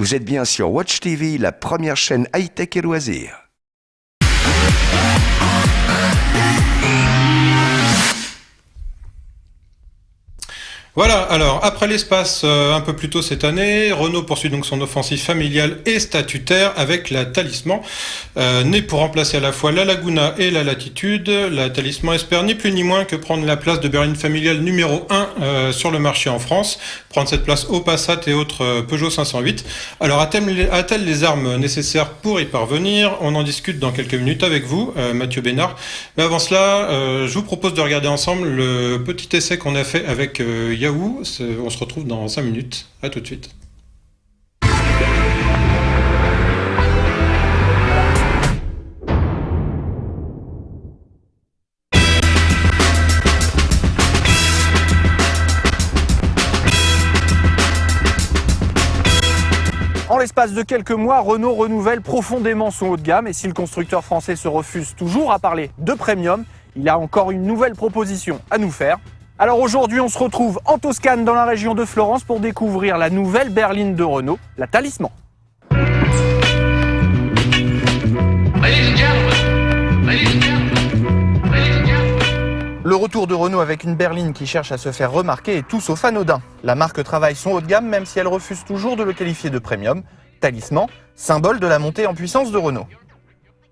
Vous êtes bien sur Watch TV, la première chaîne high-tech et loisirs. Voilà, alors après l'espace un peu plus tôt cette année, Renault poursuit donc son offensive familiale et statutaire avec la Talisman. Née pour remplacer à la fois la Laguna et la Latitude, la Talisman espère ni plus ni moins que prendre la place de berline familiale numéro 1 sur le marché en France, prendre cette place au Passat et autres Peugeot 508. Alors a-t-elle les armes nécessaires pour y parvenir? On en discute dans quelques minutes avec vous, Mathieu Bénard. Mais avant cela, je vous propose de regarder ensemble le petit essai qu'on a fait avec Yahoo. On se retrouve dans 5 minutes. À tout de suite. En l'espace de quelques mois, Renault renouvelle profondément son haut de gamme et si le constructeur français se refuse toujours à parler de premium, il a encore une nouvelle proposition à nous faire. Alors aujourd'hui, on se retrouve en Toscane, dans la région de Florence, pour découvrir la nouvelle berline de Renault, la Talisman. Le retour de Renault avec une berline qui cherche à se faire remarquer est tout sauf anodin. La marque travaille son haut de gamme même si elle refuse toujours de le qualifier de premium. Talisman, symbole de la montée en puissance de Renault.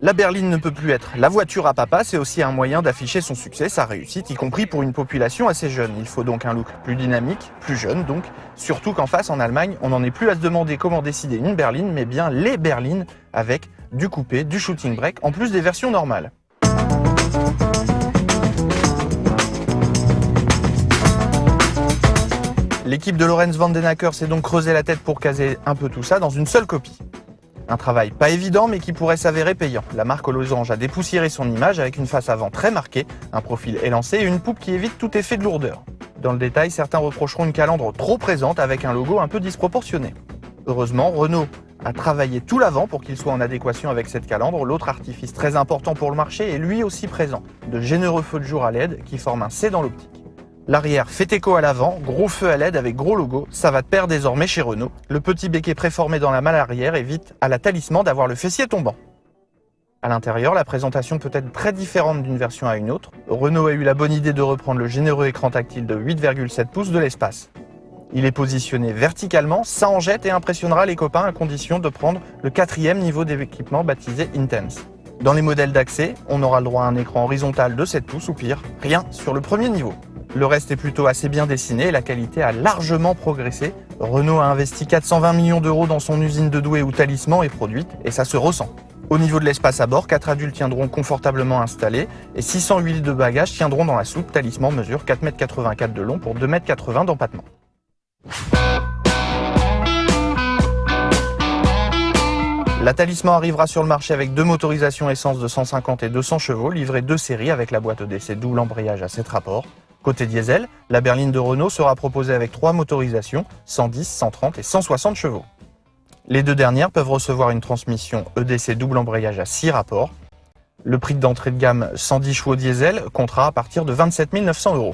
La berline ne peut plus être la voiture à papa, c'est aussi un moyen d'afficher son succès, sa réussite, y compris pour une population assez jeune. Il faut donc un look plus dynamique, plus jeune donc, surtout qu'en face, en Allemagne, on n'en est plus à se demander comment décider une berline, mais bien les berlines, avec du coupé, du shooting brake, en plus des versions normales. L'équipe de Lorenz Van Den Acker s'est donc creusé la tête pour caser un peu tout ça dans une seule copie. Un travail pas évident mais qui pourrait s'avérer payant. La marque aux losanges a dépoussiéré son image avec une face avant très marquée, un profil élancé et une poupe qui évite tout effet de lourdeur. Dans le détail, certains reprocheront une calandre trop présente avec un logo un peu disproportionné. Heureusement, Renault a travaillé tout l'avant pour qu'il soit en adéquation avec cette calandre. L'autre artifice très important pour le marché est lui aussi présent, de généreux feux de jour à LED qui forment un C dans l'optique. L'arrière fait écho à l'avant, gros feu à LED avec gros logo, ça va de pair désormais chez Renault. Le petit béquet préformé dans la malle arrière évite à la Talisman d'avoir le fessier tombant. À l'intérieur, la présentation peut être très différente d'une version à une autre. Renault a eu la bonne idée de reprendre le généreux écran tactile de 8,7 pouces de l'espace. Il est positionné verticalement, ça en jette et impressionnera les copains à condition de prendre le 4e niveau d'équipement baptisé Intense. Dans les modèles d'accès, on aura le droit à un écran horizontal de 7 pouces ou pire, rien sur le premier niveau. Le reste est plutôt assez bien dessiné et la qualité a largement progressé. Renault a investi 420 millions d'euros dans son usine de Douai où Talisman est produite et ça se ressent. Au niveau de l'espace à bord, 4 adultes tiendront confortablement installés et 608 litres de bagages tiendront dans la soute. Talisman mesure 4,84 m de long pour 2,80 m d'empattement. La Talisman arrivera sur le marché avec 2 motorisations essence de 150 et 200 chevaux, livrées 2 séries avec la boîte EDC double embrayage à 7 rapports. Côté diesel, la berline de Renault sera proposée avec 3 motorisations, 110, 130 et 160 chevaux. Les 2 dernières peuvent recevoir une transmission EDC double embrayage à 6 rapports. Le prix d'entrée de gamme 110 chevaux diesel comptera à partir de 27 900 €.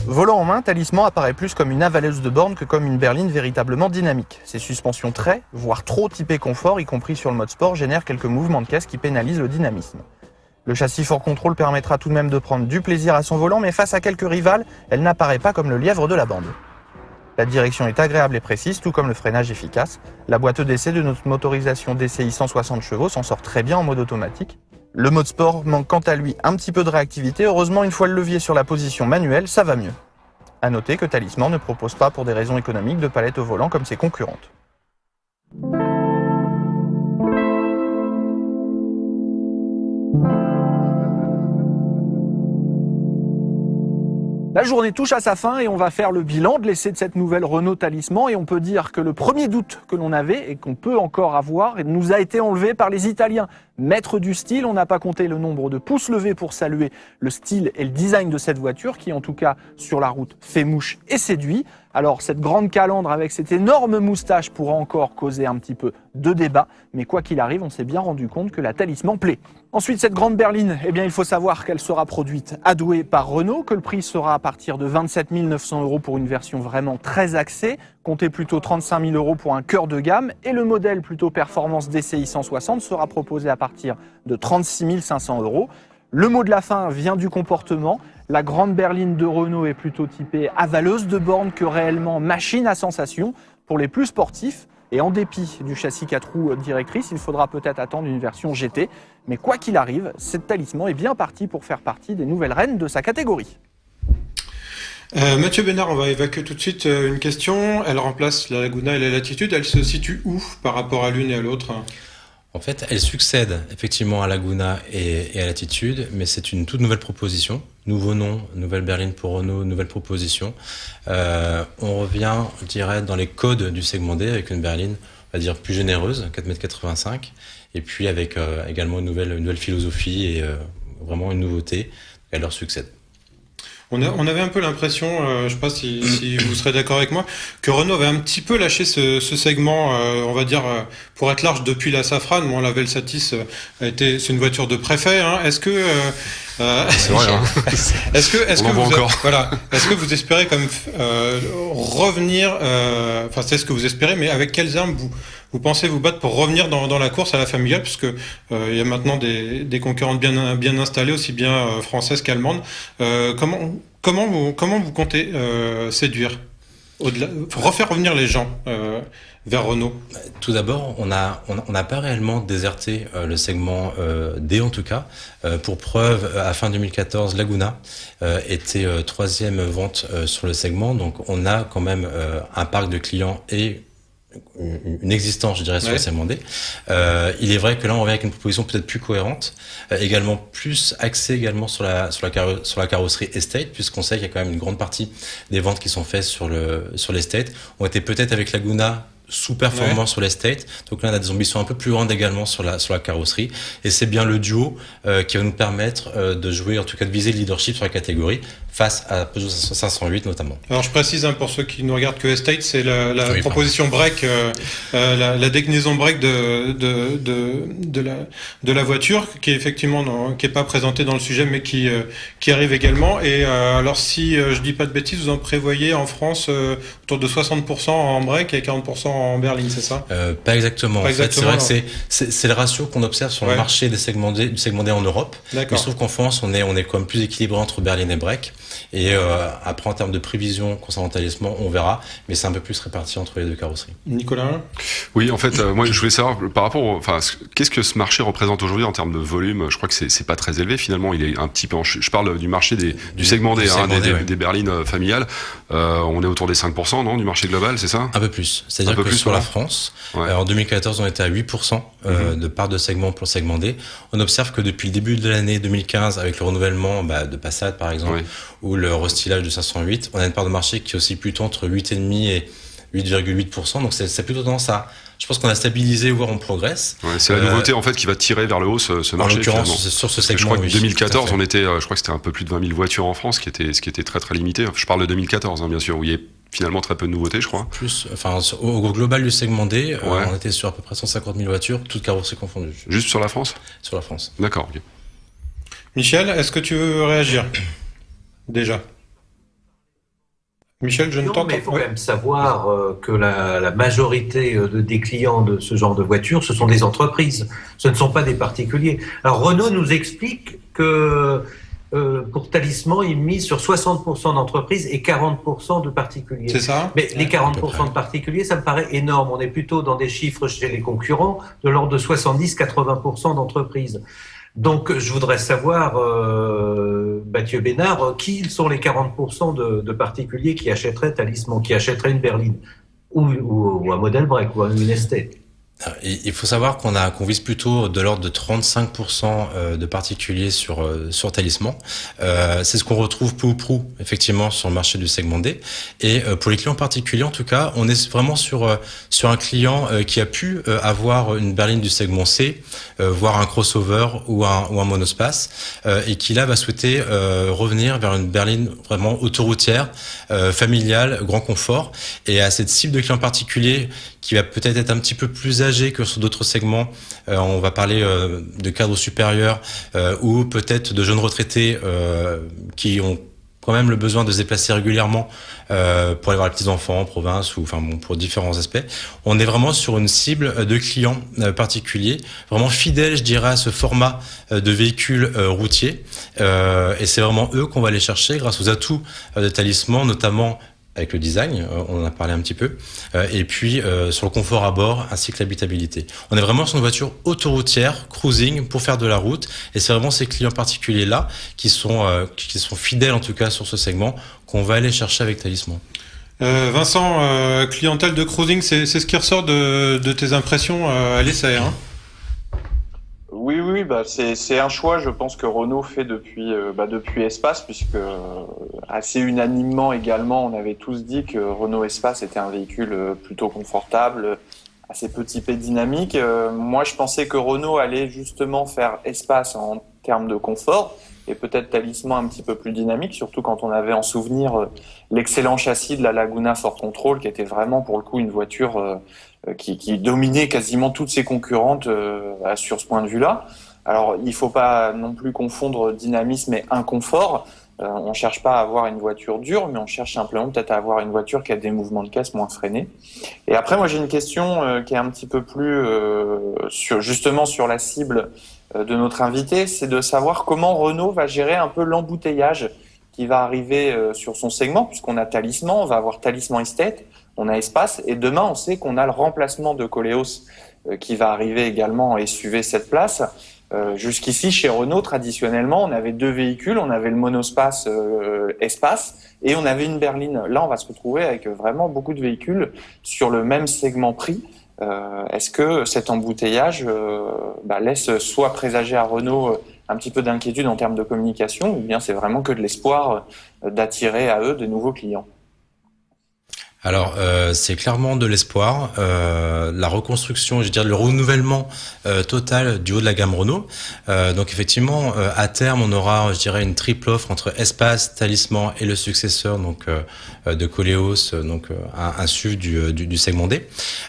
Volant en main, Talisman apparaît plus comme une avaleuse de borne que comme une berline véritablement dynamique. Ses suspensions très, voire trop typées confort, y compris sur le mode sport, génèrent quelques mouvements de caisse qui pénalisent le dynamisme. Le châssis Fort Control permettra tout de même de prendre du plaisir à son volant, mais face à quelques rivales, elle n'apparaît pas comme le lièvre de la bande. La direction est agréable et précise, tout comme le freinage efficace. La boîte EDC de notre motorisation DCI 160 chevaux s'en sort très bien en mode automatique. Le mode sport manque quant à lui un petit peu de réactivité. Heureusement, une fois le levier sur la position manuelle, ça va mieux. A noter que Talisman ne propose pas pour des raisons économiques de palette au volant comme ses concurrentes. La journée touche à sa fin et on va faire le bilan de l'essai de cette nouvelle Renault Talisman et on peut dire que le premier doute que l'on avait et qu'on peut encore avoir nous a été enlevé par les Italiens. maître du style. On n'a pas compté le nombre de pouces levés pour saluer le style et le design de cette voiture qui, en tout cas, sur la route, fait mouche et séduit. Alors, cette grande calandre avec cette énorme moustache pourra encore causer un petit peu de débat, mais quoi qu'il arrive, on s'est bien rendu compte que la Talisman plaît. Ensuite, cette grande berline, eh bien, il faut savoir qu'elle sera produite à Douai par Renault, que le prix sera à partir de 27 900 € pour une version vraiment très axée, comptez plutôt 35 000 € pour un cœur de gamme, et le modèle plutôt performance DCI 160 sera proposé à partir de 36 500 €. Le mot de la fin vient du comportement. La grande berline de Renault est plutôt typée avaleuse de bornes que réellement machine à sensation pour les plus sportifs. Et en dépit du châssis 4 roues directrice, il faudra peut-être attendre une version GT. Mais quoi qu'il arrive, cette Talisman est bien partie pour faire partie des nouvelles reines de sa catégorie. Mathieu Bénard, on va évacuer tout de suite une question. Elle remplace la Laguna et la Latitude. Elle se situe où par rapport à l'une et à l'autre ? En fait, elle succède effectivement à Laguna et à Latitude, mais c'est une toute nouvelle proposition. Nouveau nom, nouvelle berline pour Renault, nouvelle proposition. On revient, je dirais, dans les codes du segment D avec une berline, on va dire, plus généreuse, 4,85 m, et puis avec également une nouvelle philosophie et vraiment une nouveauté. Elle leur succède. On avait un peu l'impression, je ne sais pas si vous serez d'accord avec moi, que Renault avait un petit peu lâché ce segment, on va dire, pour être large depuis la Safran. Moi, la Velsatis c'est une voiture de préfet. Hein. Est-ce que c'est vrai, hein. Est-ce que vous espérez comme revenir, enfin c'est ce que vous espérez, mais avec quelles armes vous pensez vous battre pour revenir dans la course à la familiale, puisque il y a maintenant des concurrentes bien installées, aussi bien françaises qu'allemandes. Comment vous comptez séduire, refaire revenir les gens vers Renault? Tout d'abord, on n'a pas réellement déserté le segment D en tout cas. Pour preuve, à fin 2014, Laguna était troisième vente sur le segment, donc on a quand même un parc de clients et une existence, je dirais, sur le segment D. Il est vrai que là, on revient avec une proposition peut-être plus cohérente, également plus axée également sur la carrosserie estate, puisqu'on sait qu'il y a quand même une grande partie des ventes qui sont faites sur l'estate ont été peut-être avec Laguna sous-performant sur l'estate. Donc là, on a des ambitions un peu plus grandes également sur la carrosserie. Et c'est bien le duo qui va nous permettre de jouer, en tout cas de viser le leadership sur la catégorie face à Peugeot 508 notamment. Alors je précise pour ceux qui ne regardent que Estate, c'est la proposition break, la déclinaison break de la voiture qui est effectivement qui est pas présentée dans le sujet mais qui arrive également. Et alors si je dis pas de bêtises, vous en prévoyez en France autour de 60% en break et 40% en berline, c'est ça? Pas exactement. C'est vrai que c'est le ratio qu'on observe sur le marché du segment D en Europe. Mais je trouve qu'en France on est quand même plus équilibré entre berline et break. Et après, en termes de prévision concernant Talisman, on verra, mais c'est un peu plus réparti entre les deux carrosseries. Nicolas? Oui, en fait, moi, je voulais savoir par rapport, qu'est-ce que ce marché représente aujourd'hui en termes de volume? Je crois que c'est pas très élevé finalement. Il est un petit peu. Je parle du marché du segment D, des berlines familiales. On est autour des 5%, non, du marché global, c'est ça? Un peu plus. C'est-à-dire que sur la France, en 2014, on était à 8% de part de segment pour le segment D. On observe que depuis le début de l'année 2015, avec le renouvellement de Passat, par exemple, ou le restylage de 508, on a une part de marché qui est aussi plutôt entre 8,5 et 8,8%. Donc c'est plutôt tendance à... Je pense qu'on a stabilisé, voire on progresse. Ouais, c'est la nouveauté en fait qui va tirer vers le haut ce marché. En l'occurrence, sur ce segment. Je crois que 2014, on était, je crois que c'était un peu plus de 20 000 voitures en France, ce qui était très très limité. Je parle de 2014, bien sûr, où il y a finalement très peu de nouveautés, je crois. Plus, au global du segment D, on était sur à peu près 150 000 voitures, toutes carrosseries confondues. Juste sur la France? Sur la France. D'accord. Okay. Michel, est-ce que tu veux réagir? Déjà. Michel, je ne t'entends pas. Il faut quand même savoir que la majorité des clients de ce genre de voitures, ce sont des entreprises, ce ne sont pas des particuliers. Alors Renault nous explique que pour Talisman, il mise sur 60% d'entreprises et 40% de particuliers. C'est ça? Mais les 40% de particuliers, ça me paraît énorme. On est plutôt dans des chiffres chez les concurrents de l'ordre de 70-80% d'entreprises. Donc, je voudrais savoir, Mathieu Bénard, qui sont les 40% de particuliers qui achèteraient Talisman, qui achèteraient une berline ou un modèle break ou une estate? Il faut savoir qu'on vise plutôt de l'ordre de 35% de particuliers sur Talisman. C'est ce qu'on retrouve peu ou prou effectivement sur le marché du segment D. Et pour les clients particuliers, en tout cas, on est vraiment sur un client qui a pu avoir une berline du segment C, voire un crossover ou un monospace, et qui là va souhaiter revenir vers une berline vraiment autoroutière, familiale, grand confort. Et à cette cible de clients particuliers qui va peut-être être un petit peu plus âgé que sur d'autres segments. On va parler de cadres supérieurs ou peut-être de jeunes retraités qui ont quand même le besoin de se déplacer régulièrement pour aller voir les petits-enfants en province ou pour différents aspects. On est vraiment sur une cible de clients particuliers, vraiment fidèles, je dirais, à ce format de véhicules routiers. Et c'est vraiment eux qu'on va aller chercher grâce aux atouts de Talisman, notamment avec le design, on en a parlé un petit peu, et puis sur le confort à bord ainsi que l'habitabilité. On est vraiment sur une voiture autoroutière, cruising, pour faire de la route, et c'est vraiment ces clients particuliers-là qui sont fidèles en tout cas sur ce segment qu'on va aller chercher avec Talisman. Vincent, clientèle de cruising, c'est ce qui ressort de tes impressions à l'essai, hein? Oui, c'est un choix, je pense, que Renault fait depuis Espace, puisque assez unanimement également, on avait tous dit que Renault Espace était un véhicule plutôt confortable, assez peu typé dynamique. Moi, je pensais que Renault allait justement faire Espace en termes de confort, et peut-être Talisman un petit peu plus dynamique, surtout quand on avait en souvenir l'excellent châssis de la Laguna Ford Control, qui était vraiment pour le coup une voiture qui dominait quasiment toutes ses concurrentes sur ce point de vue-là. Alors, il faut pas non plus confondre dynamisme et inconfort. On cherche pas à avoir une voiture dure, mais on cherche simplement peut-être à avoir une voiture qui a des mouvements de caisse moins freinés. Et après, moi, j'ai une question qui est un petit peu plus justement sur la cible de notre invité, c'est de savoir comment Renault va gérer un peu l'embouteillage qui va arriver sur son segment, puisqu'on a Talisman, on va avoir Talisman Estate, on a Espace, et demain, on sait qu'on a le remplacement de Koleos qui va arriver également et SUV cette place. Jusqu'ici, chez Renault, traditionnellement, on avait deux véhicules, on avait le monospace Espace et on avait une berline. Là, on va se retrouver avec vraiment beaucoup de véhicules sur le même segment prix. Est-ce que cet embouteillage laisse soit présager à Renault un petit peu d'inquiétude en termes de communication, ou bien c'est vraiment que de l'espoir d'attirer à eux de nouveaux clients? Alors, c'est clairement de l'espoir. La reconstruction, je veux dire le renouvellement total du haut de la gamme Renault. Donc effectivement, à terme, on aura, je dirais, une triple offre entre Espace, Talisman et le successeur donc de Koleos, donc un SUV du segment D.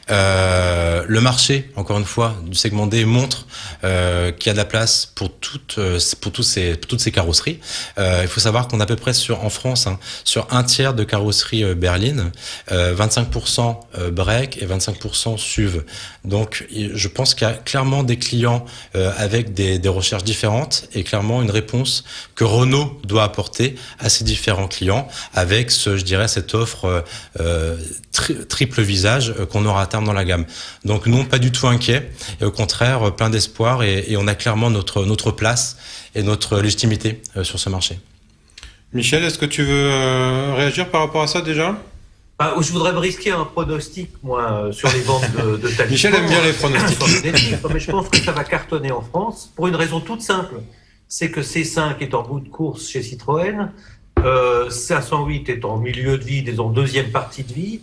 Le marché, encore une fois, du segment D montre qu'il y a de la place pour toutes ces carrosseries. Il faut savoir qu'on est à peu près en France, sur un tiers de carrosserie berline. 25% break et 25% SUV. Donc, je pense qu'il y a clairement des clients avec des recherches différentes et clairement une réponse que Renault doit apporter à ces différents clients avec cette offre triple visage qu'on aura à terme dans la gamme. Donc, non, pas du tout inquiet et au contraire, plein d'espoir et on a clairement notre place et notre légitimité sur ce marché. Michel, est-ce que tu veux réagir par rapport à ça déjà ? Je voudrais me risquer un pronostic, moi, sur les ventes de Talisman. Michel aime bien les pronostics. Mais je pense que ça va cartonner en France pour une raison toute simple. C'est que C5 est en bout de course chez Citroën, 508 est en milieu de vie, disons deuxième partie de vie.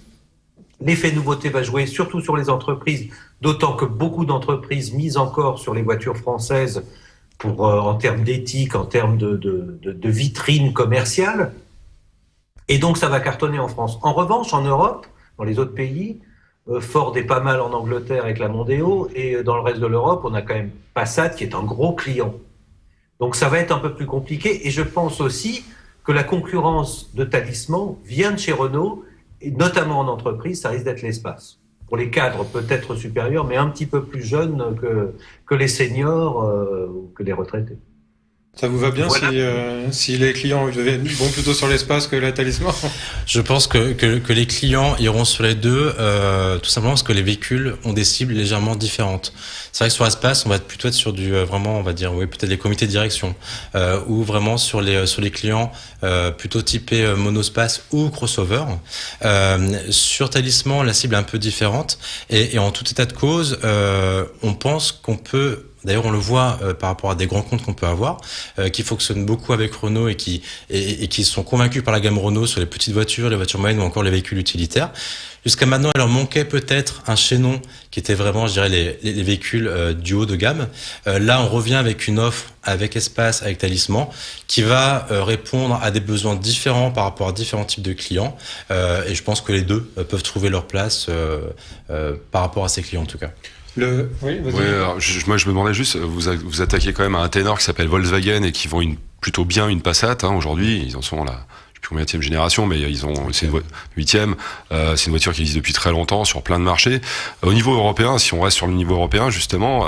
L'effet nouveauté va jouer surtout sur les entreprises, d'autant que beaucoup d'entreprises misent encore sur les voitures françaises en termes d'éthique, en termes de vitrine commerciale. Et donc, ça va cartonner en France. En revanche, en Europe, dans les autres pays, Ford est pas mal en Angleterre avec la Mondeo, et dans le reste de l'Europe, on a quand même Passat qui est un gros client. Donc, ça va être un peu plus compliqué. Et je pense aussi que la concurrence de Talisman vient de chez Renault, et notamment en entreprise, ça risque d'être l'Espace. Pour les cadres, peut-être supérieurs, mais un petit peu plus jeunes que les seniors ou que les retraités. Ça vous va bien si les clients vont plutôt sur l'espace que la Talisman? Je pense que les clients iront sur les deux, tout simplement parce que les véhicules ont des cibles légèrement différentes. C'est vrai que sur l'espace, on va plutôt être sur du vraiment, on va dire, oui, peut-être les comités de direction, ou vraiment sur les clients plutôt typés monospace ou crossover. Sur Talisman, la cible est un peu différente, et en tout état de cause, on pense qu'on peut. D'ailleurs, on le voit par rapport à des grands comptes qu'on peut avoir, qui fonctionnent beaucoup avec Renault et qui sont convaincus par la gamme Renault sur les petites voitures, les voitures moyennes ou encore les véhicules utilitaires. Jusqu'à maintenant, il leur manquait peut-être un chaînon qui était vraiment, je dirais, les véhicules du haut de gamme. Là, on revient avec une offre avec Espace, avec Talisman, qui va répondre à des besoins différents par rapport à différents types de clients. Et je pense que les deux peuvent trouver leur place par rapport à ces clients en tout cas. Oui, alors, moi je me demandais juste, vous attaquez quand même à un ténor qui s'appelle Volkswagen et qui vend plutôt bien une Passat aujourd'hui. Ils en sont là, je sais plus combienième génération, mais c'est une 8e. C'est une voiture qui existe depuis très longtemps sur plein de marchés. Au niveau européen, si on reste sur le niveau européen justement,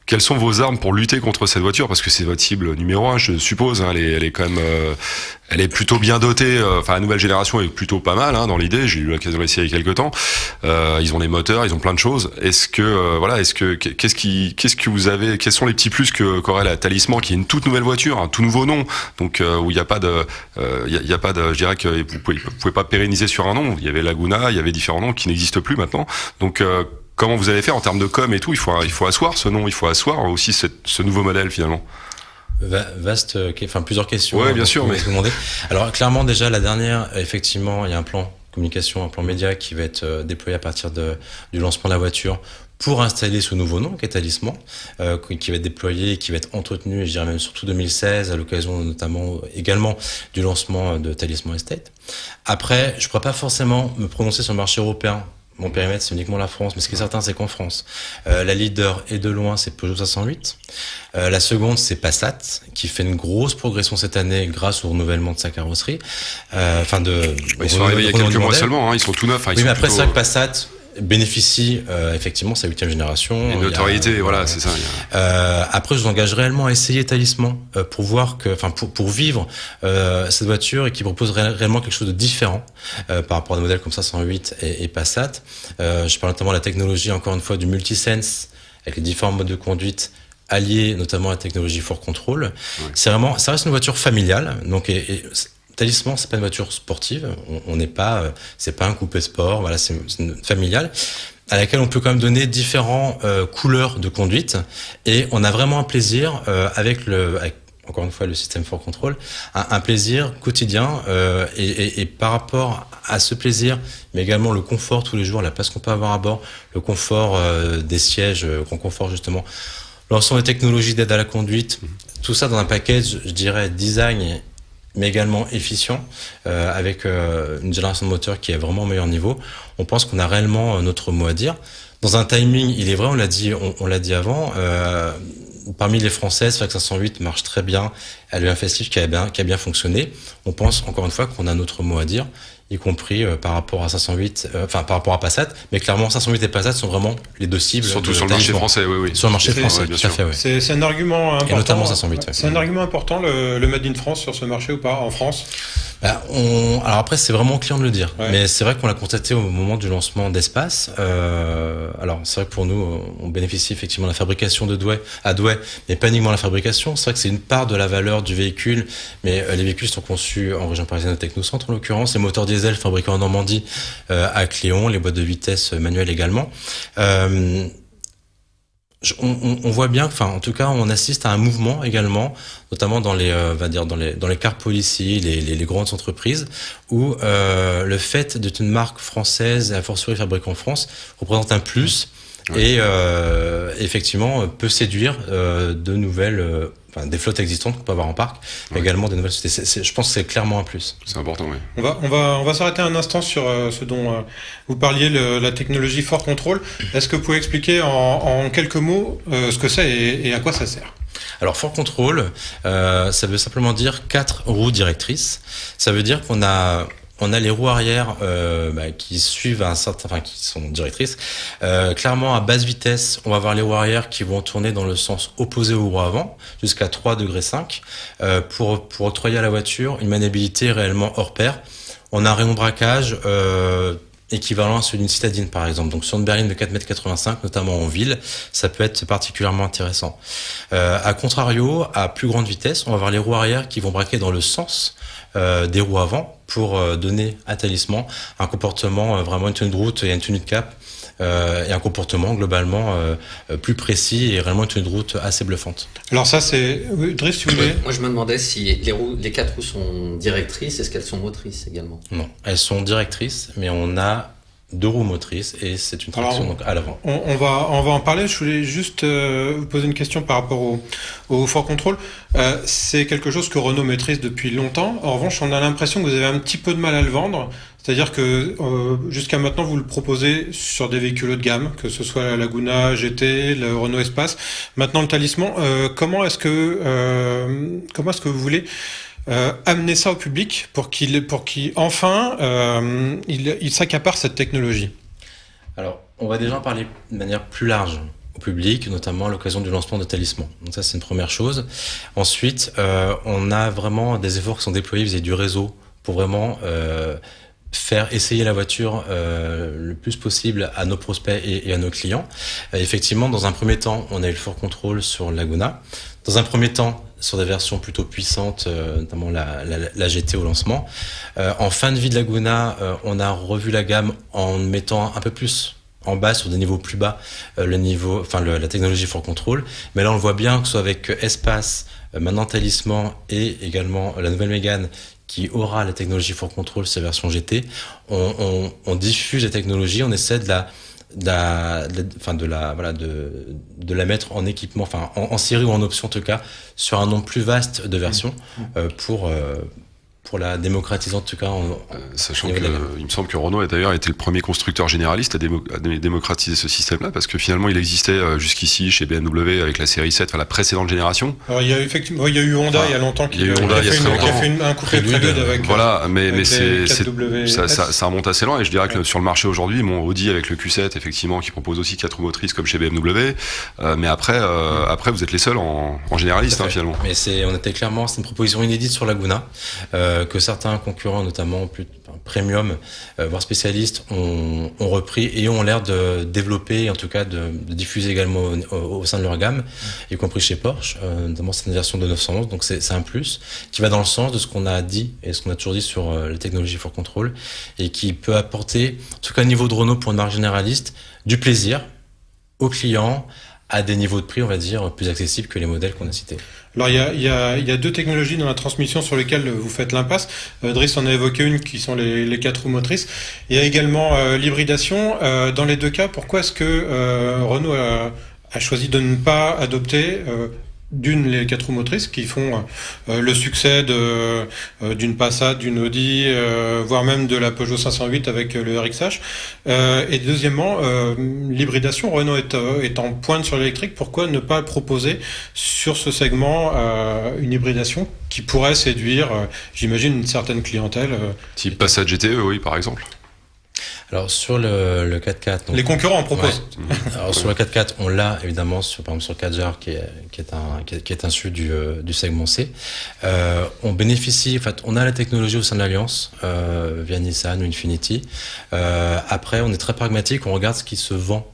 quelles sont vos armes pour lutter contre cette voiture? Parce que c'est votre cible numéro 1, je suppose. Hein, elle est quand même, elle est plutôt bien dotée. La nouvelle génération est plutôt pas mal dans l'idée. J'ai eu l'occasion de l'essayer il y a quelques temps. Ils ont des moteurs, ils ont plein de choses. Qu'est-ce que vous avez? Quels sont les petits plus qu'aurait la Talisman, qui est une toute nouvelle voiture, un tout nouveau nom, donc où il y a pas de, je dirais que vous pouvez pas pérenniser sur un nom. Il y avait Laguna, il y avait différents noms qui n'existent plus maintenant. Donc comment vous allez faire en termes de com et tout? Il faut asseoir ce nom, il faut asseoir aussi ce nouveau modèle finalement. Plusieurs questions. Ouais, bien sûr, mais alors clairement déjà la dernière, effectivement, il y a un plan communication, un plan média qui va être déployé à partir du lancement de la voiture pour installer ce nouveau nom qui est Talisman, qui va être déployé et qui va être entretenu, je dirais même surtout 2016, à l'occasion notamment également du lancement de Talisman Estate. Après, je ne pourrais pas forcément me prononcer sur le marché européen. Mon périmètre, c'est uniquement la France, mais ce qui est certain, c'est qu'en France, la leader est de loin, c'est Peugeot 508. La seconde, c'est Passat, qui fait une grosse progression cette année grâce au renouvellement de sa carrosserie. Ils sont arrivés il y a quelques mois seulement, ils sont tout neufs. Oui, mais après, c'est vrai que Passat bénéficie effectivement sa 8e génération. Une notoriété, voilà, c'est ça. Après, je vous engage réellement à essayer Talisman pour voir pour vivre cette voiture et qui propose réellement quelque chose de différent par rapport à des modèles comme ça 108 et Passat. Je parle notamment de la technologie, encore une fois, du multisense avec les différents modes de conduite alliés notamment à la technologie Ford Control. Ouais. Ça reste une voiture familiale, donc Talisman, c'est pas une voiture sportive. On n'est pas, c'est pas un coupé sport. Voilà, c'est une familiale à laquelle on peut quand même donner différents couleurs de conduite, et on a vraiment un plaisir avec encore une fois le système Ford Control, un plaisir quotidien et par rapport à ce plaisir, mais également le confort tous les jours, la place qu'on peut avoir à bord, le confort des sièges, grand confort justement, l'ensemble des technologies d'aide à la conduite, tout ça dans un package, je dirais, design mais également efficient, avec une génération de moteur qui est vraiment au meilleur niveau. On pense qu'on a réellement notre mot à dire. Dans un timing, il est vrai, on l'a dit avant, parmi les Françaises, FAC 508 marche très bien, elle a eu un festif qui a bien fonctionné. On pense encore une fois qu'on a notre mot à dire, y compris par rapport à 508, par rapport à Passat, mais clairement 508 et Passat sont vraiment les deux cibles. Surtout sur le marché français, oui. Sur le marché français, tout à fait, oui. C'est un argument important. Et notamment 508. C'est un argument important, le Made in France sur ce marché ou pas, en France? Alors après, c'est vraiment au client de le dire. Ouais. Mais c'est vrai qu'on l'a constaté au moment du lancement d'Espace. Alors c'est vrai que pour nous, on bénéficie effectivement de la fabrication à Douai, mais pas uniquement la fabrication. C'est vrai que c'est une part de la valeur du véhicule, mais les véhicules sont conçus en région parisienne au Technocentre en l'occurrence. Les moteurs diesel fabriqués en Normandie à Cléon, les boîtes de vitesse manuelles également. On voit bien, en tout cas, on assiste à un mouvement également, notamment dans les car policy, les grandes entreprises, où le fait d'être une marque française et a fortiori fabriquée en France représente un plus et effectivement peut séduire de nouvelles, des flottes existantes qu'on peut avoir en parc, mais également des nouvelles sociétés. Je pense que c'est clairement un plus. C'est important, oui. On va s'arrêter un instant sur ce dont vous parliez, la technologie Ford Control. Est-ce que vous pouvez expliquer en quelques mots ce que c'est et à quoi ça sert? Alors Ford Control, ça veut simplement dire 4 roues directrices. Ça veut dire qu'on a on a les roues arrière qui suivent qui sont directrices. Clairement, à basse vitesse, on va avoir les roues arrière qui vont tourner dans le sens opposé aux roues avant, jusqu'à 3,5 degrés, pour octroyer à la voiture une maniabilité réellement hors pair. On a un rayon de braquage équivalent à celui d'une citadine, par exemple. Donc sur une berline de 4,85 m, notamment en ville, ça peut être particulièrement intéressant. À contrario, à plus grande vitesse, on va avoir les roues arrière qui vont braquer dans le sens des roues avant pour donner à Talisman un comportement, vraiment une tenue de route et une tenue de cap, et un comportement globalement plus précis et réellement une tenue de route assez bluffante. Alors ça, c'est... Driss, tu voulais... Moi, je me demandais si les 4 roues sont directrices, est-ce qu'elles sont motrices également? Non, elles sont directrices, mais on a 2 roues motrices et c'est une traction donc à l'avant. On va en parler. Je voulais juste vous poser une question par rapport au Ford Control. C'est quelque chose que Renault maîtrise depuis longtemps. En revanche, on a l'impression que vous avez un petit peu de mal à le vendre. C'est-à-dire que jusqu'à maintenant, vous le proposez sur des véhicules haut de gamme, que ce soit la Laguna GT, le Renault Espace. Maintenant, le Talisman, comment est-ce que vous voulez amener ça au public pour qu'il enfin il s'accapare cette technologie? Alors, on va déjà en parler de manière plus large au public, notamment à l'occasion du lancement de Talisman. Donc ça, c'est une première chose. Ensuite, on a vraiment des efforts qui sont déployés vis-à-vis du réseau pour vraiment faire essayer la voiture le plus possible à nos prospects et à nos clients. Effectivement, dans un premier temps, on a eu le Ford Control sur Laguna. Dans un premier temps, sur des versions plutôt puissantes, notamment la GT au lancement. En fin de vie de Laguna, on a revu la gamme en mettant un peu plus en bas, sur des niveaux plus bas, la technologie Ford Control. Mais là, on le voit bien, que ce soit avec Espace, maintenant Talisman et également la nouvelle Mégane, qui aura la technologie Ford Control, sa version GT, on diffuse la technologie, on essaie de la mettre en équipement, enfin en série ou en option en tout cas, sur un nombre plus vaste de versions pour la démocratiser en tout cas. Sachant que il me semble que Renault a d'ailleurs été le premier constructeur généraliste à démocratiser ce système-là, parce que finalement il existait jusqu'ici chez BMW avec la série 7, enfin la précédente génération. Alors il y a effectivement, il y a eu Honda il y a longtemps qui a fait un coupé prélude avec. Voilà, mais ça remonte assez loin, et je dirais que sur le marché aujourd'hui, Audi avec le Q7 effectivement qui propose aussi 4 roues motrices comme chez BMW, mais après vous êtes les seuls en généraliste finalement. Mais c'est une proposition inédite sur Laguna. Que certains concurrents, notamment plus premium, voire spécialistes, ont repris et ont l'air de développer, en tout cas de diffuser également au sein de leur gamme, y compris chez Porsche, notamment cette version de 911. Donc c'est un plus qui va dans le sens de ce qu'on a dit et ce qu'on a toujours dit sur la technologie Ford Control, et qui peut apporter, en tout cas au niveau de Renault pour une marque généraliste, du plaisir aux clients à des niveaux de prix, on va dire, plus accessibles que les modèles qu'on a cités. Alors il y a 2 technologies dans la transmission sur lesquelles vous faites l'impasse. Driss en a évoqué une qui sont les 4 roues motrices. Il y a également l'hybridation. Dans les 2 cas, pourquoi est-ce que Renault a choisi de ne pas adopter les 4 roues motrices qui font le succès d'une Passat, d'une Audi, voire même de la Peugeot 508 avec le RXH. Et deuxièmement, l'hybridation, Renault est en pointe sur l'électrique. Pourquoi ne pas proposer sur ce segment une hybridation qui pourrait séduire, j'imagine, une certaine clientèle type Passat GTE, oui, par exemple. Alors sur le 4x4, donc, les concurrents en proposent. Ouais. Alors sur le 4x4, on l'a évidemment par exemple sur le Kadjar qui est un SUV du segment C. On bénéficie, en fait, on a la technologie au sein de l'Alliance via Nissan ou Infiniti. Après, on est très pragmatique, on regarde ce qui se vend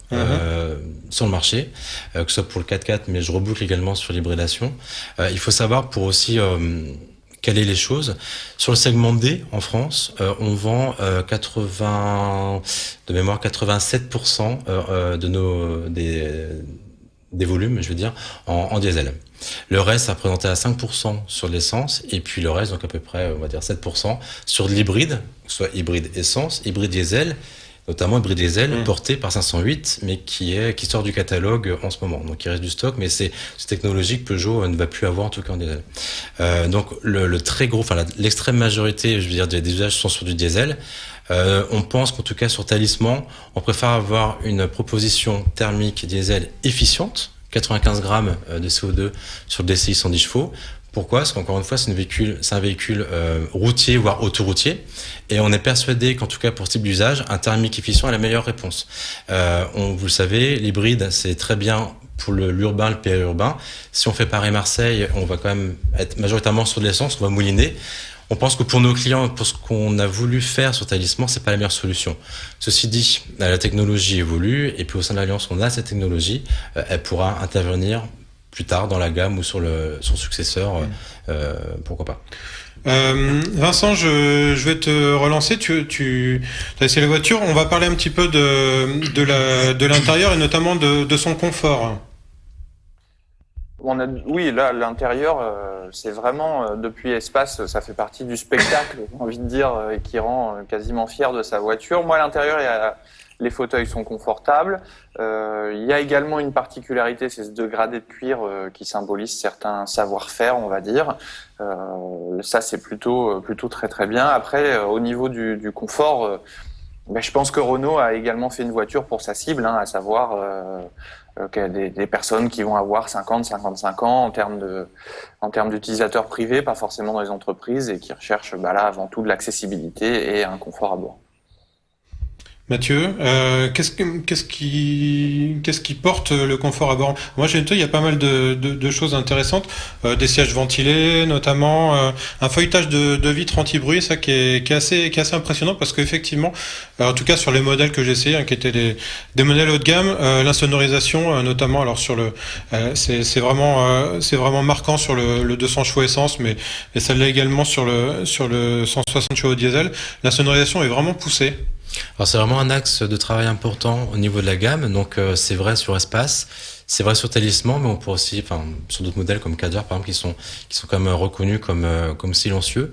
sur le marché, que ce soit pour le 4x4, mais je reboucle également sur l'hybridation. Il faut savoir pour aussi caler les choses. Sur le segment D, en France, on vend 87% des volumes, je veux dire, en diesel. Le reste, ça représentait à 5% sur l'essence, et puis le reste, donc à peu près, on va dire 7%, sur de l'hybride, soit hybride essence, hybride diesel, notamment hybride diesel porté par 508, mais qui sort du catalogue en ce moment. Donc il reste du stock, mais c'est technologie que Peugeot ne va plus avoir, en tout cas en diesel. Donc le très gros, enfin l'extrême majorité, je veux dire, des usages sont sur du diesel. On pense qu'en tout cas sur Talisman, on préfère avoir une proposition thermique diesel efficiente, 95 grammes de CO2 sur le DCI 110 chevaux, Pourquoi ? Parce qu'encore une fois, c'est un véhicule routier, voire autoroutier. Et on est persuadé qu'en tout cas, pour ce type d'usage, un thermique efficient est la meilleure réponse. Vous le savez, l'hybride, c'est très bien pour l'urbain, le périurbain. Si on fait Paris-Marseille, on va quand même être majoritairement sur de l'essence, on va mouliner. On pense que pour nos clients, pour ce qu'on a voulu faire sur Talisman, c'est pas la meilleure solution. Ceci dit, la technologie évolue, et puis au sein de l'Alliance, on a cette technologie, elle pourra intervenir plus tard dans la gamme ou sur son successeur, pourquoi pas. Vincent, je vais te relancer. Tu as essayé la voiture. On va parler un petit peu de l'intérieur et notamment de son confort. Oui, là, l'intérieur, c'est vraiment, depuis Espace, ça fait partie du spectacle, j'ai envie de dire, et qui rend quasiment fier de sa voiture. Moi, à l'intérieur, les fauteuils sont confortables. Il y a également une particularité, c'est ce dégradé de cuir qui symbolise certains savoir-faire, on va dire. Ça, c'est plutôt très très bien. Après, au niveau du confort, je pense que Renault a également fait une voiture pour sa cible, à savoir des personnes qui vont avoir 50-55 ans en termes d'utilisateurs privés, pas forcément dans les entreprises, et qui recherchent là avant tout de l'accessibilité et un confort à bord. Mathieu, qu'est-ce qui porte le confort à bord ? Moi, j'ai noté, il y a pas mal de choses intéressantes, des sièges ventilés, notamment un feuilletage de vitres anti-bruit, ça qui est assez impressionnant, parce qu'effectivement, en tout cas sur les modèles que j'ai essayés, qui étaient des modèles haut de gamme, l'insonorisation, notamment, alors sur c'est vraiment marquant sur le 200 chevaux essence, mais ça l'est également sur le 160 chevaux diesel. L'insonorisation est vraiment poussée. Alors c'est vraiment un axe de travail important au niveau de la gamme, donc c'est vrai sur Espace, c'est vrai sur Talisman, mais on pourrait aussi, sur d'autres modèles comme Kadjar par exemple, qui sont quand même reconnus comme silencieux.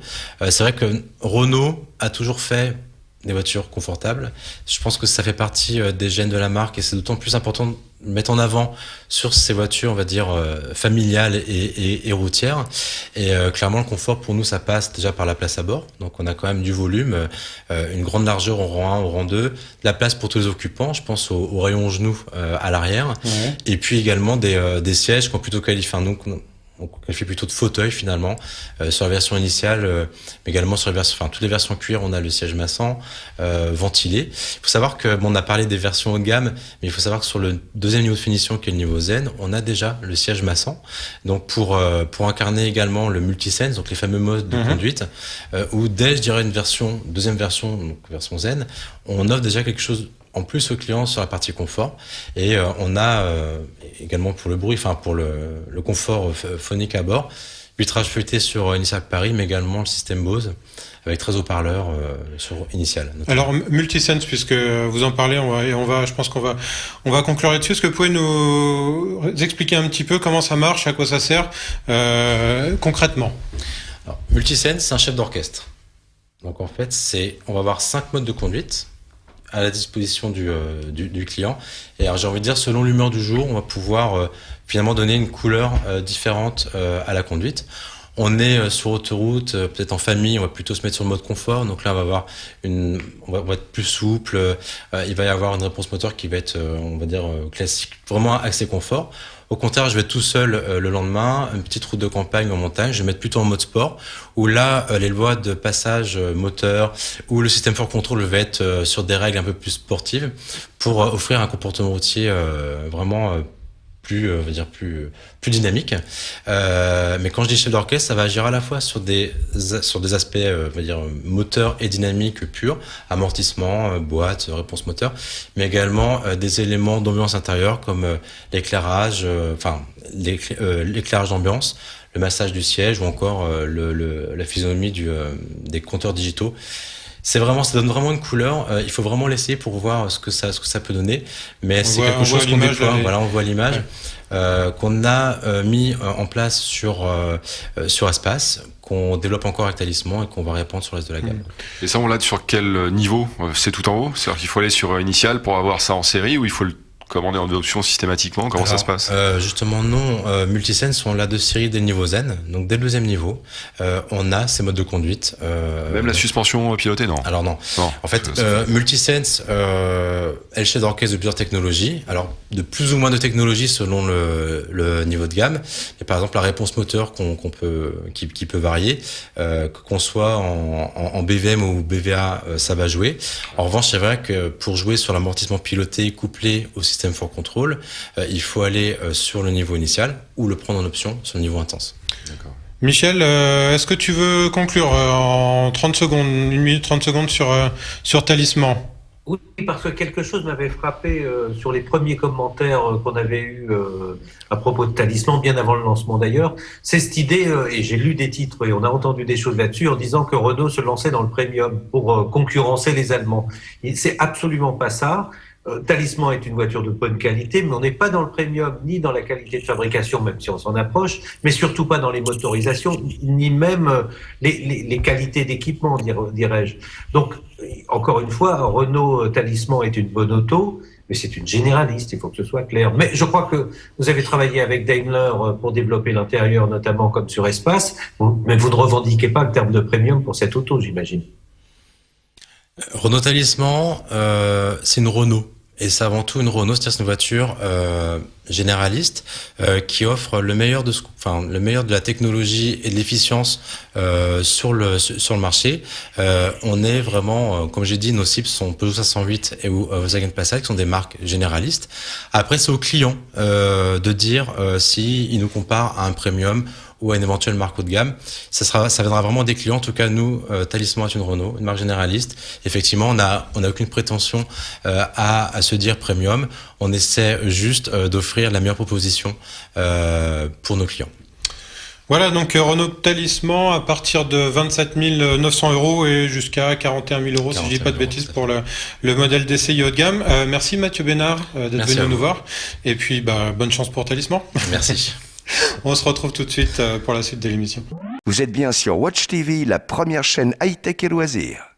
C'est vrai que Renault a toujours fait des voitures confortables. Je pense que ça fait partie des gènes de la marque, et c'est d'autant plus important de mettre en avant sur ces voitures, on va dire, familiales et routières. Et clairement, le confort, pour nous, ça passe déjà par la place à bord. Donc, on a quand même du volume, une grande largeur au rang 1, au rang 2, de la place pour tous les occupants. Je pense au rayon genoux à l'arrière. Ouais. Et puis également des sièges qu'on plutôt qualifie, on qualifie plutôt de fauteuil finalement, sur la version initiale, mais également sur toutes les versions cuir, on a le siège massant, ventilé. Il faut savoir que, on a parlé des versions haut de gamme, mais il faut savoir que sur le deuxième niveau de finition, qui est le niveau Zen, on a déjà le siège massant. Donc pour incarner également le multisense, donc les fameux modes de conduite, où dès, je dirais, deuxième version, donc version Zen, on offre déjà quelque chose en plus aux clients sur la partie confort, et on a également pour le bruit, pour le confort phonique à bord, vitrage feuilleté sur Initial Paris, mais également le système Bose avec 13 haut-parleurs sur Initial. Notamment. Alors multisense, puisque vous en parlez, je pense qu'on va conclure là-dessus. Est-ce que vous pouvez nous expliquer un petit peu comment ça marche, à quoi ça sert concrètement ? Alors, multisense, c'est un chef d'orchestre. Donc en fait, on va avoir 5 modes de conduite à la disposition du client. Et alors j'ai envie de dire, selon l'humeur du jour, on va pouvoir finalement donner une couleur différente à la conduite. On est sur autoroute, peut-être en famille, on va plutôt se mettre sur le mode confort. Donc là, on va être plus souple. Il va y avoir une réponse moteur qui va être, on va dire, classique, vraiment axée confort. Au contraire, je vais être tout seul le lendemain, une petite route de campagne en montagne, je vais mettre plutôt en mode sport, où là, les lois de passage moteur ou le système for control va être sur des règles un peu plus sportives pour offrir un comportement routier vraiment plus dynamique. Mais quand je dis chef d'orchestre, ça va agir à la fois sur des aspects, on va dire, moteurs et dynamiques purs, amortissement, boîte, réponse moteur, mais également des éléments d'ambiance intérieure comme l'éclairage, l'éclairage d'ambiance, le massage du siège ou encore la physionomie des compteurs digitaux. Ça donne vraiment une couleur. Il faut vraiment l'essayer pour voir ce que ça peut donner. Mais c'est quelque chose qu'on déploie. Voilà, on voit l'image qu'on a mis en place sur Espace, qu'on développe encore avec Talisman et qu'on va répandre sur le reste de la gamme. Et ça, on l'a sur quel niveau ? C'est tout en haut ? C'est-à-dire qu'il faut aller sur Initial pour avoir ça en série, ou il faut le commander en option systématiquement? Comment ça se passe? Justement, non. Multisense sont là de série dès le niveau zen. Donc, dès le 2e niveau, on a ces modes de conduite. Même la suspension pilotée, non? Alors, non. En fait, Multisense est le chef d'orchestre de plusieurs technologies. Alors, de plus ou moins de technologies selon le niveau de gamme. Et par exemple, la réponse moteur qui peut varier, qu'on soit en BVM ou BVA, ça va jouer. En revanche, c'est vrai que pour jouer sur l'amortissement piloté couplé au système for control, il faut aller sur le niveau initial ou le prendre en option sur le niveau intense. D'accord. Michel, est-ce que tu veux conclure en 30 secondes, 1 minute 30 secondes sur Talisman? Oui, parce que quelque chose m'avait frappé sur les premiers commentaires qu'on avait eus à propos de Talisman, bien avant le lancement d'ailleurs. C'est cette idée, et j'ai lu des titres et on a entendu des choses là-dessus, en disant que Renault se lançait dans le premium pour concurrencer les Allemands. Et c'est absolument pas ça. Talisman est une voiture de bonne qualité, mais on n'est pas dans le premium, ni dans la qualité de fabrication, même si on s'en approche, mais surtout pas dans les motorisations, ni même les qualités d'équipement, dirais-je. Donc, encore une fois, Renault Talisman est une bonne auto, mais c'est une généraliste, il faut que ce soit clair. Mais je crois que vous avez travaillé avec Daimler pour développer l'intérieur, notamment comme sur Espace, mais vous ne revendiquez pas le terme de premium pour cette auto, j'imagine. Renault Talisman, c'est une Renault. Et c'est avant tout une Renault, c'est-à-dire une voiture généraliste qui offre le meilleur de la technologie et de l'efficience sur le marché. On est vraiment, comme j'ai dit, nos cibles sont Peugeot 508 et Volkswagen Passat, qui sont des marques généralistes. Après, c'est au client de dire si il nous compare à un premium ou à une éventuelle marque haut de gamme. Ça viendra vraiment des clients. En tout cas, nous, Talisman est une Renault, une marque généraliste. Effectivement, on n'a aucune prétention à se dire premium. On essaie juste d'offrir la meilleure proposition pour nos clients. Voilà, donc Renault Talisman à partir de 27 900 € et jusqu'à 41 000 €, si je dis pas de bêtises, pour le modèle DCI haut de gamme. Merci Mathieu Bénard d'être venu nous voir. Et puis, bonne chance pour Talisman. Merci. On se retrouve tout de suite pour la suite de l'émission. Vous êtes bien sur Watch TV, la première chaîne high-tech et loisirs.